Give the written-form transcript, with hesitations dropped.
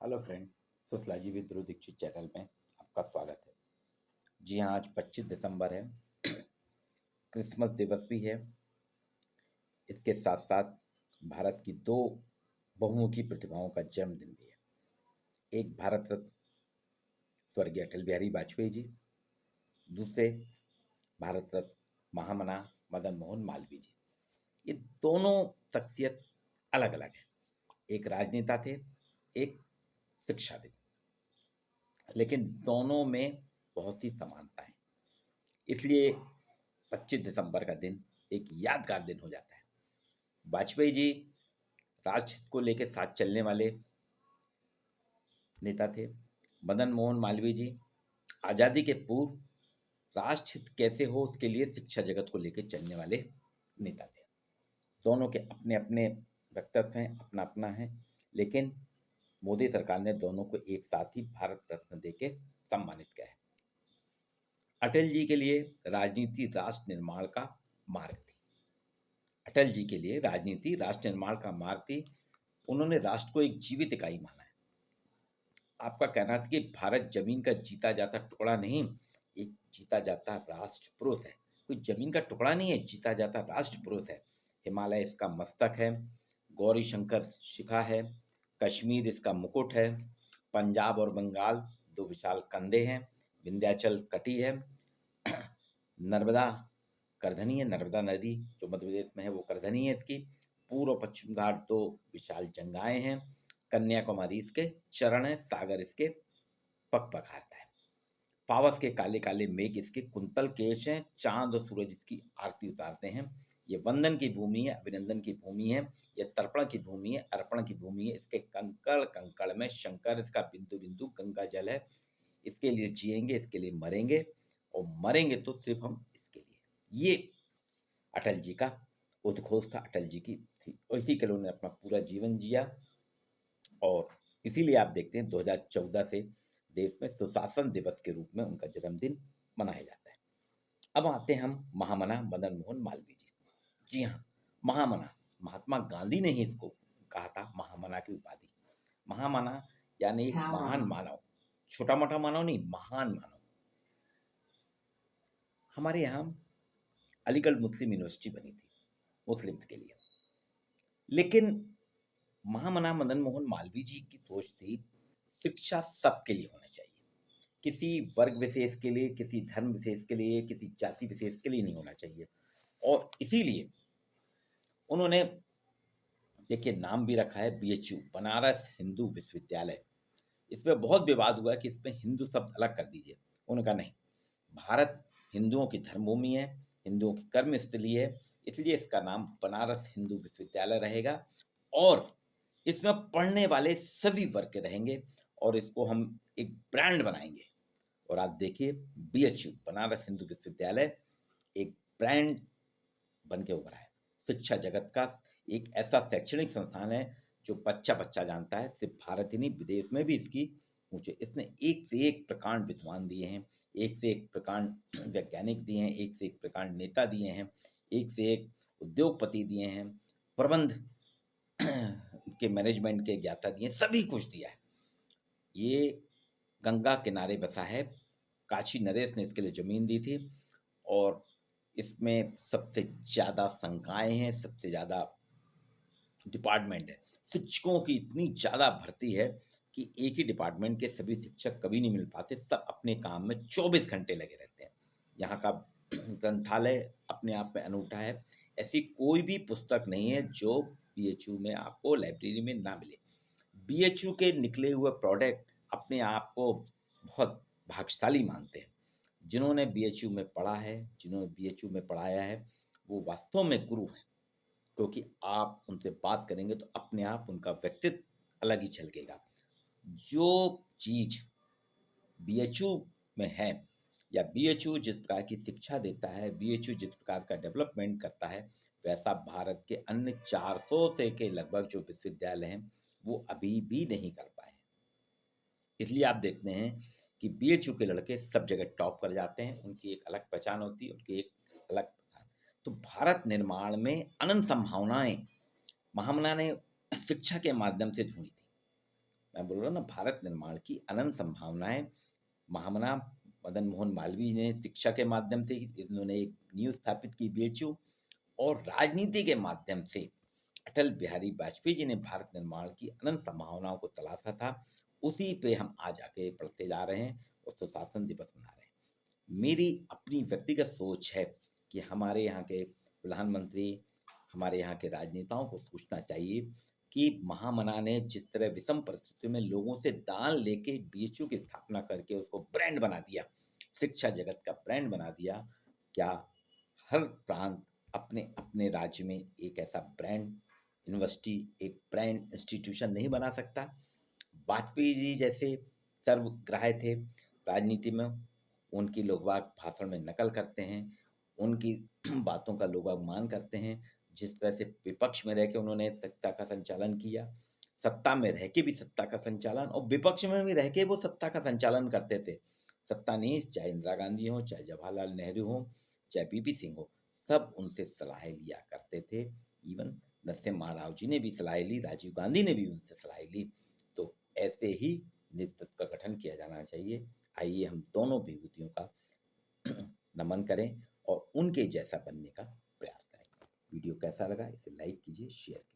Hello friend. Sociology with Dhruv Dikshit channel में आपका स्वागत है। जी हाँ, आज 25 दिसंबर है। क्रिसमस दिवस भी है। इसके साथ साथ भारत की दो बहुमुखी प्रतिभाओं का जन्मदिन भी है। एक भारत रत्न स्वर्गीय अटल बिहारी वाजपेयी जी, दूसरे भारत रत्न महामना मदन मोहन मालवीय जी। ये दोनों शख्सियत अलग अलग हैं। एक राजनेता थे, एक शिक्षाविद, लेकिन दोनों में बहुत ही समानता है। इसलिए 25 दिसंबर का दिन एक यादगार दिन हो जाता है। वाजपेयी जी राष्ट्र को लेकर साथ चलने वाले नेता थे। मदन मोहन मालवीय जी आज़ादी के पूर्व राष्ट्र हित कैसे हो उसके लिए शिक्षा जगत को लेकर चलने वाले नेता थे। दोनों के अपने अपने व्यक्तित्व हैं, अपना अपना है, लेकिन मोदी सरकार ने दोनों को एक साथ ही भारत रत्न देके सम्मानित किया है। अटल जी के लिए राजनीति राष्ट्र निर्माण का मार्ग थी। अटल जी के लिए राजनीति राष्ट्र निर्माण का मार्ग थी। उन्होंने राष्ट्र को एक जीवित इकाई माना है। आपका कहना था कि भारत जमीन का जीता जाता टुकड़ा नहीं, एक जीता जाता राष्ट्र पुरुष है। कोई जमीन का टुकड़ा नहीं है, जीता जाता राष्ट्र पुरुष है। हिमालय इसका मस्तक है, गौरी शंकर शिखा है, कश्मीर इसका मुकुट है, पंजाब और बंगाल दो विशाल कंधे हैं, विंध्याचल कटी है, नर्मदा करधनी है, नर्मदा नदी जो मध्य प्रदेश में है वो करधनी है इसकी, पूर्व और पश्चिम घाट दो विशाल जंगाएं हैं, कन्याकुमारी इसके चरण है, सागर इसके पग पखारता है, पावस के काले काले मेघ इसके कुंतल केश हैं, चांद और सूरज इसकी आरती उतारते हैं। ये वंदन की भूमि है, अभिनंदन की भूमि है, ये तर्पण की भूमि है, अर्पण की भूमि है। इसके कंकड़ कंकड़ में शंकर, इसका बिंदु बिंदु गंगा जल है। इसके लिए जिएंगे, इसके लिए मरेंगे, और मरेंगे तो सिर्फ हम इसके लिए। ये अटल जी का उद्घोष था, अटल जी की थी, और इसी के लिए उन्होंने अपना पूरा जीवन जिया। और इसीलिए आप देखते हैं 2014 से देश में सुशासन दिवस के रूप में उनका जन्मदिन मनाया जाता है। अब आते हैं हम महामना मदन मोहन मालवीय जी। जी हाँ, महामना, महात्मा गांधी ने ही इसको कहा था महामना की उपाधि। महामना यानी एक महान मानव, छोटा मोटा मानव नहीं, महान मानव। हमारे यहाँ अलीगढ़ मुस्लिम यूनिवर्सिटी बनी थी मुस्लिम्स के लिए, लेकिन महामना मदन मोहन मालवीय जी की सोच थी शिक्षा सबके लिए होनी चाहिए, किसी वर्ग विशेष के लिए, किसी धर्म विशेष के लिए, किसी जाति विशेष के लिए नहीं होना चाहिए। और इसीलिए उन्होंने, देखिए नाम भी रखा है बीएचयू, बनारस हिंदू विश्वविद्यालय। इसमें बहुत विवाद हुआ कि इसमें हिंदू शब्द अलग कर दीजिए। उन्होंने कहा नहीं, भारत हिंदुओं की धर्मभूमि है, हिंदुओं की कर्मस्थली है, इसलिए इसका नाम बनारस हिंदू विश्वविद्यालय रहेगा, और इसमें पढ़ने वाले सभी वर्ग के रहेंगे, और इसको हम एक ब्रांड बनाएंगे। और आप देखिए बीएचयू, बनारस हिंदू विश्वविद्यालय, एक ब्रांड बन के उभरा है। शिक्षा जगत का एक ऐसा शैक्षणिक संस्थान है जो बच्चा बच्चा जानता है। सिर्फ भारत ही नहीं, विदेश में भी इसकी ऊँचे, इसने एक से एक प्रकांड विद्वान दिए हैं, एक से एक प्रकांड वैज्ञानिक दिए हैं, एक से एक प्रकांड नेता दिए हैं, एक से एक उद्योगपति दिए हैं, प्रबंध के मैनेजमेंट के ज्ञाता दिए, सभी कुछ दिया है। ये गंगा किनारे बसा है। काशी नरेश ने इसके लिए ज़मीन दी थी, और इसमें सबसे ज़्यादा संकायें हैं, सबसे ज़्यादा डिपार्टमेंट है। शिक्षकों की इतनी ज़्यादा भर्ती है कि एक ही डिपार्टमेंट के सभी शिक्षक कभी नहीं मिल पाते, सब अपने काम में 24 घंटे लगे रहते हैं। यहाँ का ग्रंथालय अपने आप में अनूठा है। ऐसी कोई भी पुस्तक नहीं है जो बीएचयू में आपको लाइब्रेरी में ना मिले। बीएचयू के निकले हुए प्रोडक्ट अपने आप को बहुत भाग्यशाली मानते हैं। जिन्होंने बीएचयू में पढ़ा है, जिन्होंने बीएचयू में पढ़ाया है, वो वास्तव में गुरु हैं, क्योंकि आप उनसे बात करेंगे तो अपने आप उनका व्यक्तित्व अलग ही झलकेगा। जो चीज़ बीएचयू में है, या बीएचयू जिस प्रकार की शिक्षा देता है, बीएचयू जिस प्रकार का डेवलपमेंट करता है, वैसा भारत के अन्य 400 के लगभग जो विश्वविद्यालय हैं वो अभी भी नहीं कर पाए हैं। इसलिए आप देखते हैं कि बीएचयू के लड़के सब जगह टॉप कर जाते हैं, उनकी एक अलग पहचान होती है, उनकी एक अलग पहचान। तो भारत निर्माण में अनंत संभावनाएं महामना ने शिक्षा के माध्यम से ढूंढी थी। मैं बोल रहा हूँ ना, भारत निर्माण की अनंत संभावनाएं महामना मदन मोहन मालवीय ने शिक्षा के माध्यम से, इन्होंने एक नींव स्थापित की बीएचयू, और राजनीति के माध्यम से अटल बिहारी वाजपेयी जी ने भारत निर्माण की अनंत संभावनाओं को तलाशा था। उसी पे हम आज आगे बढ़ते जा रहे हैं और सुशासन दिवस मना रहे हैं। मेरी अपनी व्यक्तिगत सोच है कि हमारे यहाँ के प्रधानमंत्री, हमारे यहाँ के राजनेताओं को सोचना चाहिए कि महामना ने जिस तरह विषम परिस्थितियों में लोगों से दान लेके बीएचयू की स्थापना करके उसको ब्रांड बना दिया, शिक्षा जगत का ब्रांड बना दिया, क्या हर प्रांत अपने अपने राज्य में एक ऐसा ब्रांड यूनिवर्सिटी, एक ब्रांड इंस्टीट्यूशन नहीं बना सकता? वाजपेयी जी जैसे सर्वग्राह्य थे राजनीति में, उनकी लोग बाग भाषण में नकल करते हैं, उनकी बातों का लोग बाग मान करते हैं। जिस तरह से विपक्ष में रह के उन्होंने सत्ता का संचालन किया, सत्ता में रह के भी सत्ता का संचालन, और विपक्ष में भी रह के वो सत्ता का संचालन करते थे। सत्ता नहीं, चाहे इंदिरा गांधी हो, चाहे जवाहरलाल नेहरू हो, चाहे बीपी सिंह हो, सब उनसे सलाह लिया करते थे। इवन नरसिम्हा राव जी ने भी सलाह ली, राजीव गांधी ने भी उनसे सलाह ली। तो ऐसे ही नेतृत्व का गठन किया जाना चाहिए। आइए हम दोनों विभूतियों का नमन करें और उनके जैसा बनने का प्रयास करें। वीडियो कैसा लगा इसे लाइक कीजिए, शेयर कीजिए।